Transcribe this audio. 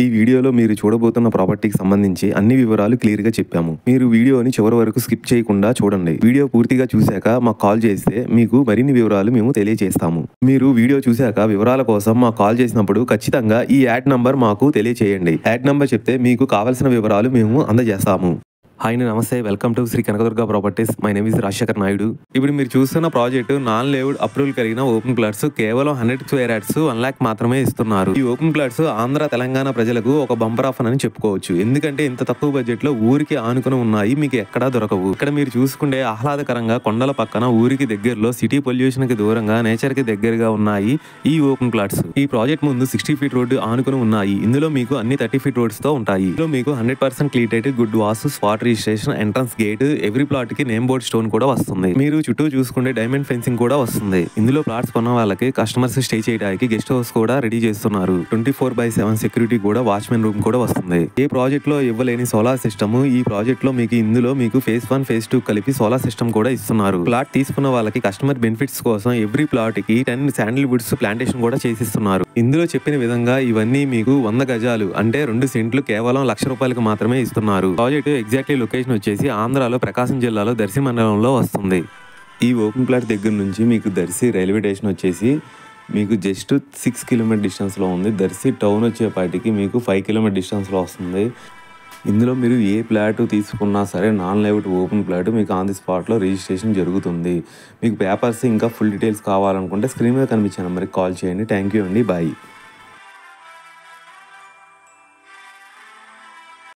ఈ వీడియోలో మీరు చూడబోతున్న ప్రాపర్టీకి సంబంధించి అన్ని వివరాలు క్లియర్గా చెప్పాము. మీరు వీడియోని చివరి వరకు స్కిప్ చేయకుండా చూడండి. వీడియో పూర్తిగా చూశాక మాకు కాల్ చేస్తే మీకు మరిన్ని వివరాలు మేము తెలియజేస్తాము. మీరు వీడియో చూశాక వివరాల కోసం మాకు కాల్ చేసినప్పుడు ఖచ్చితంగా ఈ యాడ్ నంబర్ మాకు తెలియచేయండి. యాడ్ నంబర్ చెప్తే మీకు కావాల్సిన వివరాలు మేము అందజేస్తాము. హాయ్, నమస్తే. Welcome to Shri Kanakadurga properties. My name is Rajasekhar Naidu. ఇప్పుడు మీరు చూస్తున్న ప్రాజెక్టు నాన్ లేఅవుట్ అప్రూవల్ కలిగిన ఓపెన్ ప్లాట్స్ కేవలం 100 స్క్వేర్ యార్డ్స్ 1 lakh మాత్రమే ఇస్తున్నారు. ఈ ఓపెన్ ప్లాట్స్ ఆంధ్ర తెలంగాణ ప్రజలకు ఒక బంపర్ ఆఫర్ అని చెప్పుకోవచ్చు. ఎందుకంటే ఇంత తక్కువ బడ్జెట్ లో ఊరికి ఆనుకుని ఉన్నాయి, మీకు ఎక్కడా దొరకవు. ఇక్కడ మీరు చూసుకుంటే ఆహ్లాదకరంగా కొండల పక్కన ఊరికి దగ్గరలో సిటీ పొల్యూషన్ కి దూరంగా నేచర్ కి దగ్గరగా ఉన్నాయి ఈ ఓపెన్ ప్లాట్స్. ఈ ప్రాజెక్ట్ ముందు 60 feet రోడ్డు ఆనుకుని ఉన్నాయి. ఇందులో మీకు అన్ని 30 feet రోడ్స్ తో ఉంటాయి. ఇందులో మీకు 100% cleared good vastu spot registration entrance gate every plot కి నేమ్ బోర్డ్ స్టోన్ కూడా వస్తుంది. మీరు చుట్టూ చూసుకుంటే డైమండ్ ఫెన్సింగ్ కూడా వస్తుంది. ఇందులో ప్లాట్స్ కొన్న వాళ్ళకి కస్టమర్స్ స్టే చేయడానికి గెస్ట్ హౌస్ కూడా రెడీ చేస్తున్నారు. 24/7 సెక్యూరిటీ కూడా వాచ్మెన్ రూమ్ కూడా వస్తుంది. ఈ ప్రాజెక్ట్ లో ఇవ్వలేని సోలార్ సిస్టమ్ ఈ ప్రాజెక్ట్ లో మీకు ఇందులో మీకు phase 1 phase 2 కలిపి సోలార్ సిస్టమ్ కూడా ఇస్తున్నారు. ప్లాట్ తీసుకున్న వాళ్ళకి కస్టమర్ బెనిఫిట్స్ కోసం ఎవ్రీ ప్లాట్ కి 10 శాండిల్ వుడ్స్ ప్లాంటేషన్ కూడా చేసిస్తున్నారు. ఇందులో చెప్పిన విధంగా ఇవన్నీ మీకు 100 గజాలు అంటే 2 సెంట్లు కేవలం ₹1,00,000 మాత్రమే ఇస్తున్నారు. ప్రాజెక్ట్ ఎగ్జాక్ట్లీ లొకేషన్ వచ్చేసి ఆంధ్రాలో ప్రకాశం జిల్లాలో దర్శి మండలంలో వస్తుంది. ఈ ఓపెన్ ప్లాట్ దగ్గర నుంచి మీకు దర్శి రైల్వే స్టేషన్ వచ్చేసి మీకు జస్ట్ 6 km డిస్టెన్స్లో ఉంది. దర్శి టౌన్ వచ్చేపాటికి మీకు 5 km డిస్టెన్స్లో వస్తుంది. ఇందులో మీరు ఏ ప్లాట్ తీసుకున్నా సరే నాన్ లేఅవుట్ ఓపెన్ ప్లాట్ మీకు ఆన్ ది స్పాట్లో రిజిస్ట్రేషన్ జరుగుతుంది. మీకు పేపర్స్ ఇంకా ఫుల్ డీటెయిల్స్ కావాలనుకుంటే స్క్రీన్ మీద కనిపించే నెంబర్కి కాల్ చేయండి. థ్యాంక్ యూ అండి. బాయ్.